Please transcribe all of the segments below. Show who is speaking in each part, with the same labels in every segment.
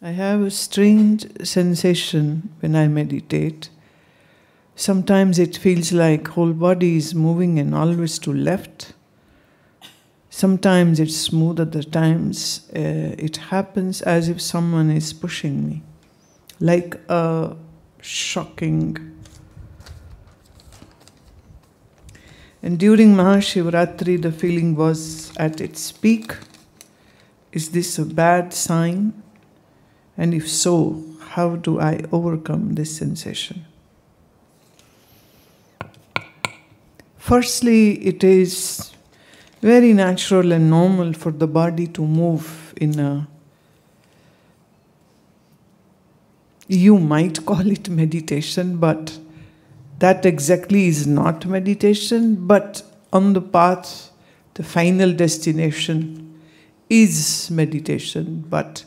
Speaker 1: I have a strange sensation when I meditate. Sometimes it feels like whole body is moving and always to left. Sometimes it's smooth, other times it happens as if someone is pushing me. Like a shocking. And during Mahashivratri, the feeling was at its peak. Is this a bad sign? And if so, how do I overcome this sensation? Firstly, it is very natural and normal for the body to move in a, you might call it meditation, but that exactly is not meditation, but on the path, the final destination is meditation. But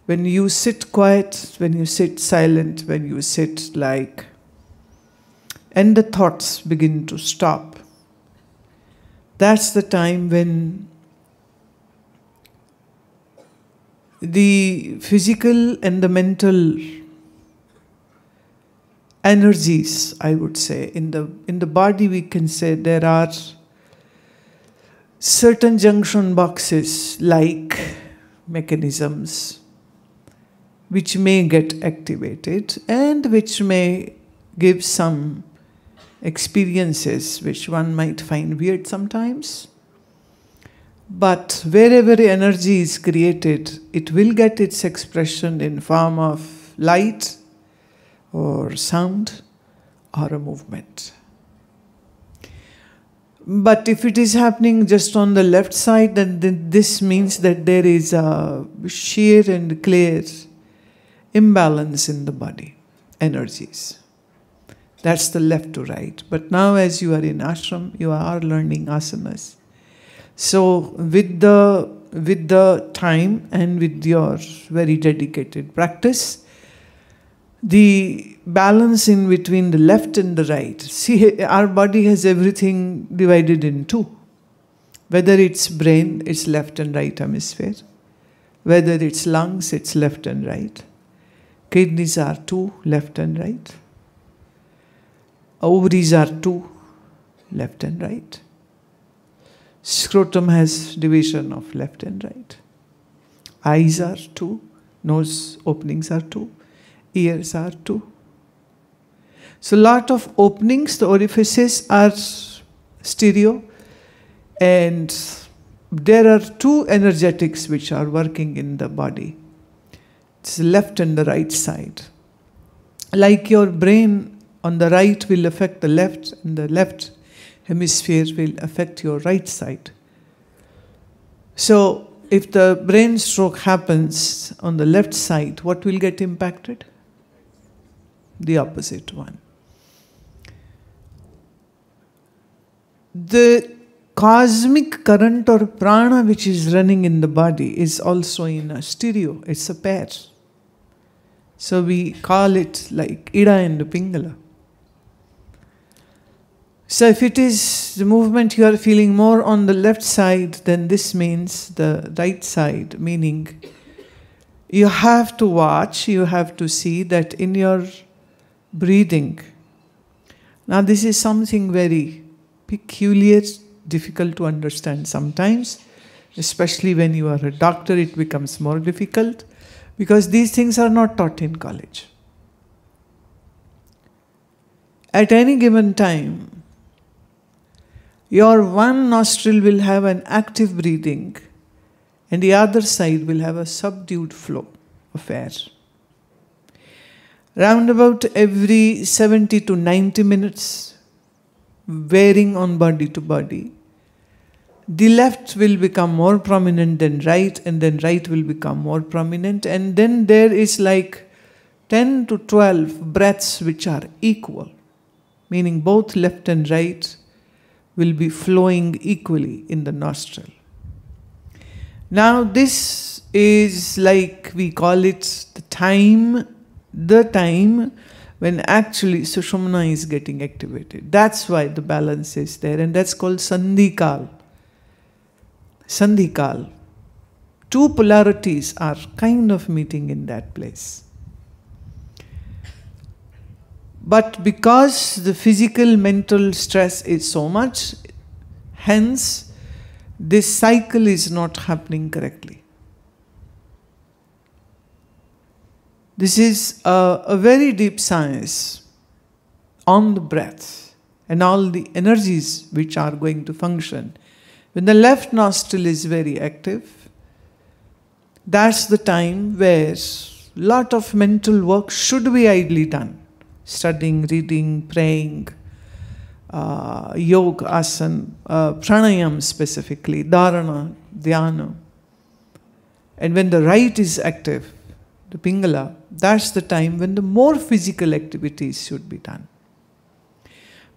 Speaker 1: when you sit quiet, when you sit silent, when you sit like, and the thoughts begin to stop, that's the time when the physical and the mental energies, I would say, in the body we can say there are certain junction boxes like mechanisms which may get activated and which may give some experiences which one might find weird sometimes. But wherever energy is created, it will get its expression in form of light or sound or a movement. But if it is happening just on the left side, then this means that there is a sheer and clear imbalance in the body, energies. That's the left to right. But now as you are in ashram, you are learning asanas. So with the time and with your very dedicated practice, the balance in between the left and the right. See, our body has everything divided in two. Whether it's brain, it's left and right hemisphere. Whether it's lungs, it's left and right. Kidneys are two, left and right. Ovaries are two, left and right. Scrotum has division of left and right. Eyes are two, nose openings are two, ears are two. So lot of openings, the orifices are stereo, and there are two energetics which are working in the body. It's the left and the right side. Like your brain on the right will affect the left, and the left hemisphere will affect your right side. So if the brain stroke happens on the left side, what will get impacted? The opposite one. The cosmic current or prana which is running in the body is also in a stereo. It's a pair. So we call it like Ida and Pingala. So if it is the movement you are feeling more on the left side, then this means the right side, meaning you have to watch, you have to see that in your breathing. Now this is something very peculiar, difficult to understand sometimes, especially when you are a doctor, it becomes more difficult because these things are not taught in college. At any given time, your one nostril will have an active breathing and the other side will have a subdued flow of air. Round about every 70 to 90 minutes, varying on body to body, the left will become more prominent than right, and then right will become more prominent, and then there is like 10 to 12 breaths which are equal, meaning both left and right will be flowing equally in the nostril. Now this is like we call it the time when actually Sushumna is getting activated. That's why the balance is there, and that's called Sandhikal. Sandhikal. two polarities are kind of meeting in that place. But because the physical, mental stress is so much, hence this cycle is not happening correctly. This is a very deep science on the breath and all the energies which are going to function. When the left nostril is very active, that's the time where a lot of mental work should be ideally done. Studying, reading, praying, yoga, asana, pranayam specifically, dharana, dhyana. And when the right is active, the pingala, that's the time when the more physical activities should be done.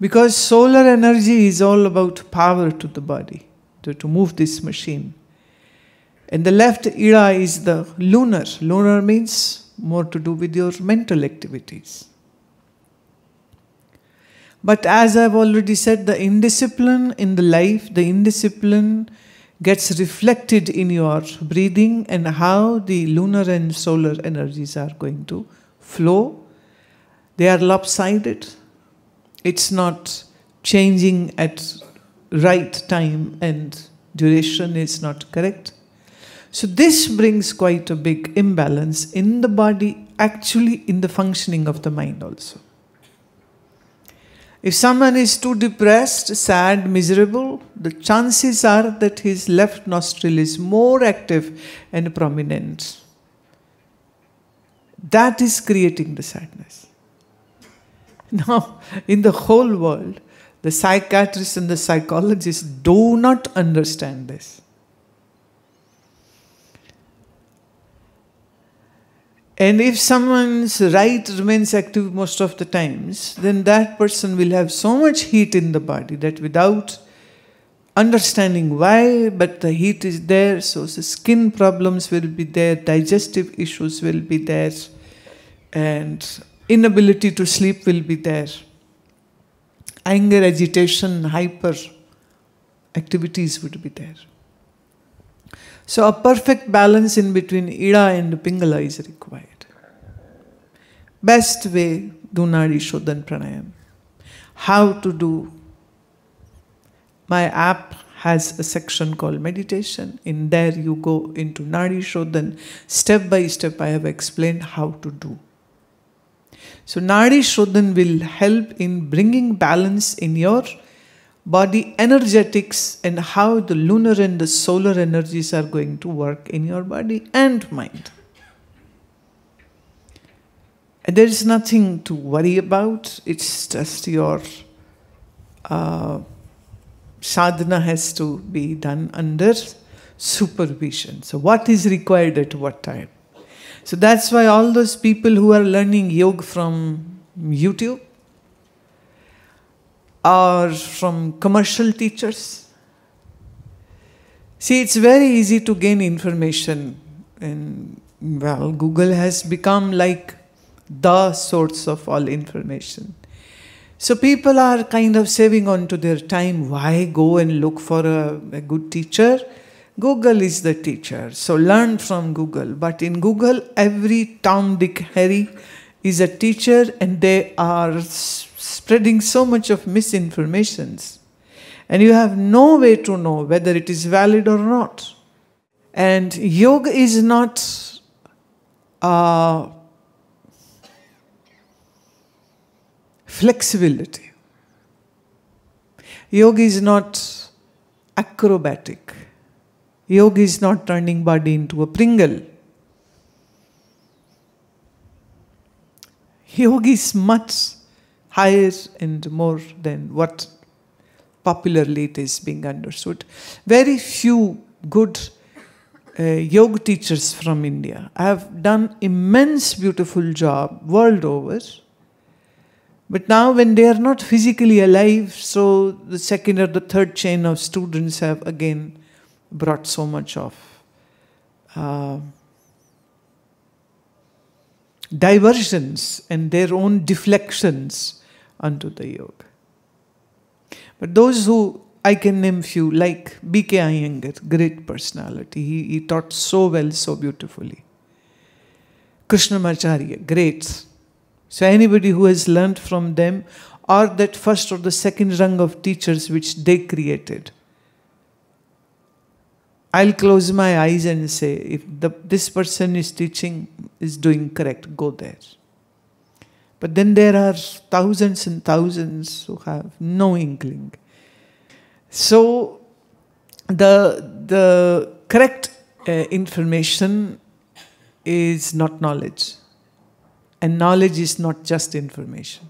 Speaker 1: Because solar energy is all about power to the body, to move this machine. And the left ida is the lunar. Lunar means more to do with your mental activities. But as I've already said, the indiscipline in the life, the indiscipline gets reflected in your breathing and how the lunar and solar energies are going to flow. They are lopsided. It's not changing at right time and duration is not correct. So this brings quite a big imbalance in the body, actually in the functioning of the mind also. If someone is too depressed, sad, miserable, the chances are that his left nostril is more active and prominent. That is creating the sadness. Now, in the whole world, the psychiatrists and the psychologists do not understand this. And if someone's right remains active most of the times, then that person will have so much heat in the body that without understanding why, but the heat is there, so the skin problems will be there, digestive issues will be there, and inability to sleep will be there. Anger, agitation, hyper activities would be there. So a perfect balance in between ida and pingala is required. Best way, do Nadi Shodhan Pranayam. How to do? My app has a section called meditation. In there you go into Nadi Shodhan. Step by step I have explained how to do. So Nadi Shodhan will help in bringing balance in your body energetics and how the lunar and the solar energies are going to work in your body and mind. And there is nothing to worry about. It's just your sadhana has to be done under supervision. So what is required at what time? So that's why all those people who are learning yoga from YouTube or from commercial teachers. See, it's very easy to gain information. And well, Google has become like the source of all information. So people are kind of saving on to their time. Why go and look for a good teacher? Google is the teacher. So learn from Google. But in Google, every Tom, Dick, Harry is a teacher and they are spreading so much of misinformations. And you have no way to know whether it is valid or not. And yoga is not flexibility. Yoga is not acrobatic. Yoga is not turning body into a Pringle. Yoga is much higher and more than what popularly it is being understood. Very few good yoga teachers from India have done immense beautiful job world over. But now when they are not physically alive, so the second or the third chain of students have again brought so much of diversions and their own deflections onto the yoga. But those who I can name few, like B.K. Iyengar, great personality. He taught so well, so beautifully. Krishnamacharya, great. So anybody who has learned from them, or that first or the second rung of teachers which they created, I'll close my eyes and say, if this person is teaching, is doing correct, go there. But then there are thousands and thousands who have no inkling. So the correct information is not knowledge. And knowledge is not just information.